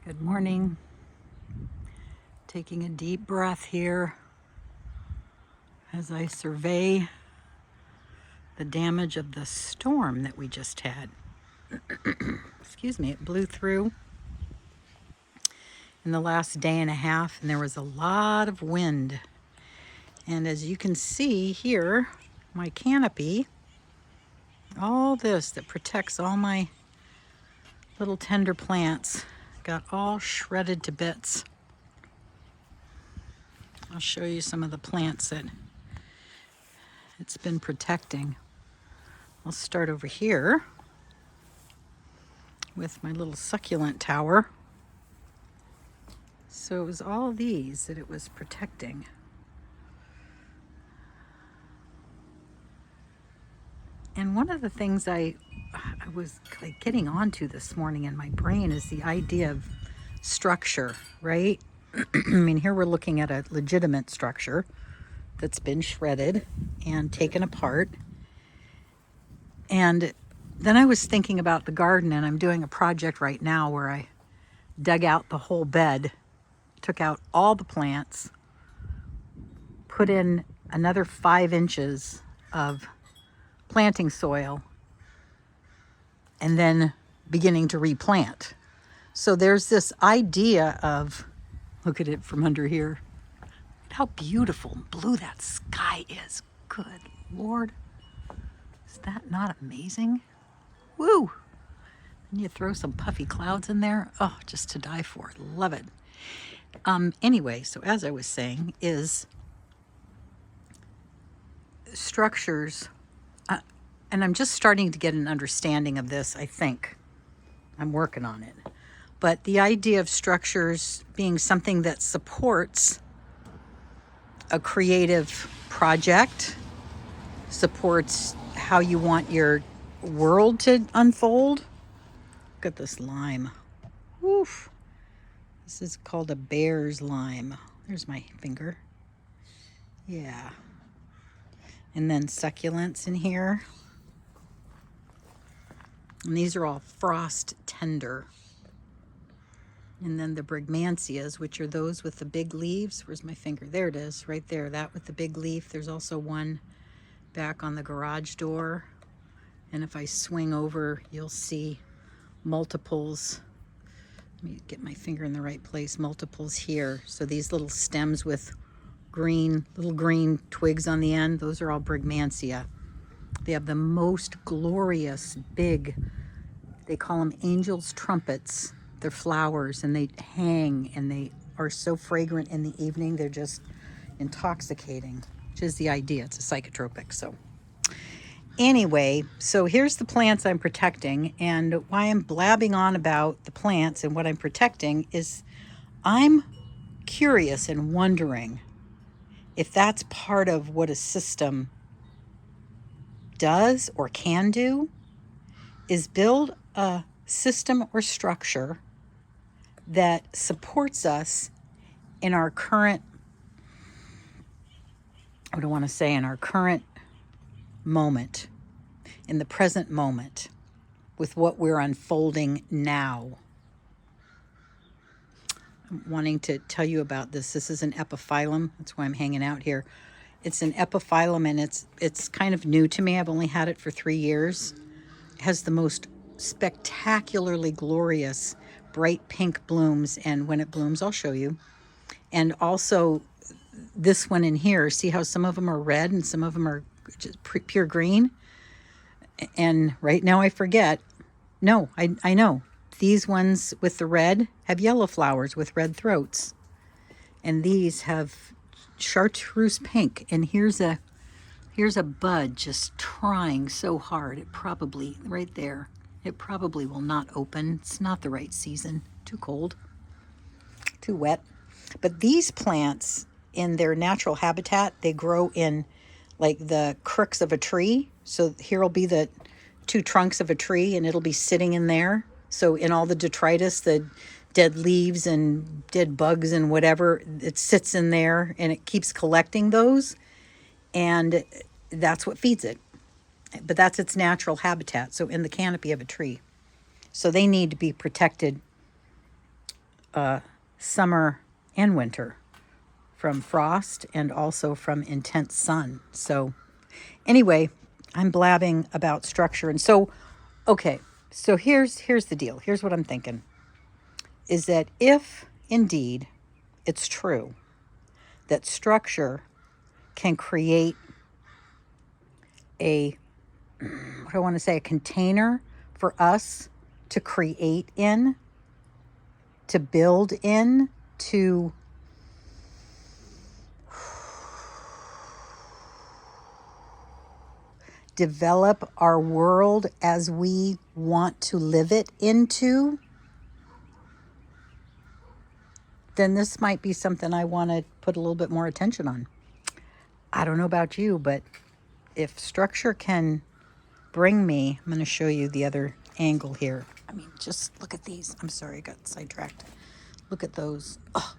Good morning. Taking a deep breath here as I survey the damage of the storm that we just had. Excuse me, it blew through in the last day and a half, and there was a lot of wind. And as you can see here, my canopy, all this that protects all my little tender plants, got all shredded to bits. I'll show you some of the plants that it's been protecting. I'll start over here with my little succulent tower. So it was all these that it was protecting. And one of the things I was like getting onto this morning in my brain is the idea of structure, right? I mean, here we're looking at a legitimate structure that's been shredded and taken apart. And then I was thinking about the garden, and I'm doing a project right now where I dug out the whole bed, took out all the plants, put in another 5 inches of planting soil, and then beginning to replant. So there's this idea of, look at it from under here. How beautiful and blue that sky is. Good Lord. Is that not amazing? Woo! And you throw some puffy clouds in there. Oh, just to die for. Love it. Anyway, so as I was saying, is structures, and I'm just starting to get an understanding of this, I think. I'm working on it. But the idea of structures being something that supports a creative project, supports how you want your world to unfold. Look at this lime. Woof. This is called a bear's lime. There's my finger. Yeah. And then succulents in here. And these are all frost tender. And then the brigmansias, which are those with the big leaves. Where's my finger? There it is, right there. That with the big leaf. There's also one back on the garage door. And if I swing over, you'll see multiples. Let me get my finger in the right place. Multiples here. So these little stems with little green twigs on the end, those are all brigmansia. They have the most glorious big, they call them angel's trumpets. They're flowers, and they hang, and they are so fragrant in the evening. They're just intoxicating, which is the idea. It's a psychotropic. So anyway, so here's the plants I'm protecting, and why I'm blabbing on about the plants and what I'm protecting is I'm curious and wondering if that's part of what a system does or can do, is build a system or structure that supports us in our current, what do I want to say, in our current moment, in the present moment, with what we're unfolding now. I'm wanting to tell you about this. This is an epiphyllum. That's why I'm hanging out here. It's an epiphyllum, and it's kind of new to me. I've only had it for 3 years. It has the most spectacularly glorious bright pink blooms, and when it blooms, I'll show you. And also this one in here, see how some of them are red and some of them are just pure green? And right now I forget. No, I know. These ones with the red have yellow flowers with red throats. And these have chartreuse pink. And here's a bud just trying so hard. It probably, right there, it probably will not open. It's not the right season. Too cold, too wet. But these plants, in their natural habitat, they grow in like the crooks of a tree. So here will be the 2 trunks of a tree, and it'll be sitting in there. So in all the detritus, the dead leaves and dead bugs and whatever, it sits in there, and it keeps collecting those. And that's what feeds it. But that's its natural habitat. So in the canopy of a tree. So they need to be protected summer and winter, from frost and also from intense sun. So anyway, I'm blabbing about structure. And so, okay, so here's the deal. Here's what I'm thinking, is that if indeed it's true that structure can create a, what do I want to say, a container for us to create in, to build in, to develop our world as we want to live it into, then this might be something I want to put a little bit more attention on. I don't know about you, but if structure can bring me, I'm going to show you the other angle here. I mean, just look at these. I'm sorry, I got sidetracked. Look at those. Oh.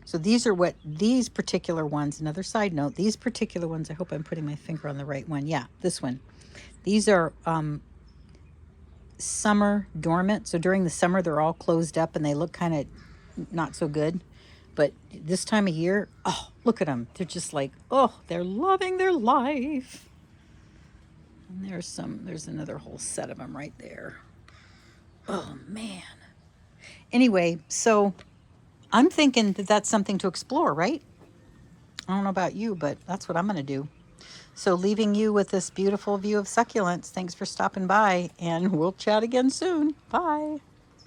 So these are what these particular ones, another side note, these particular ones, I hope I'm putting my finger on the right one. Yeah, this one. These are summer dormant. So during the summer, they're all closed up and they look kind of not so good. But this time of year, oh, look at them. They're just like, oh, they're loving their life. And there's another whole set of them right there. Oh, man. Anyway, so I'm thinking that that's something to explore, right? I don't know about you, but that's what I'm going to do. So leaving you with this beautiful view of succulents. Thanks for stopping by, and we'll chat again soon. Bye.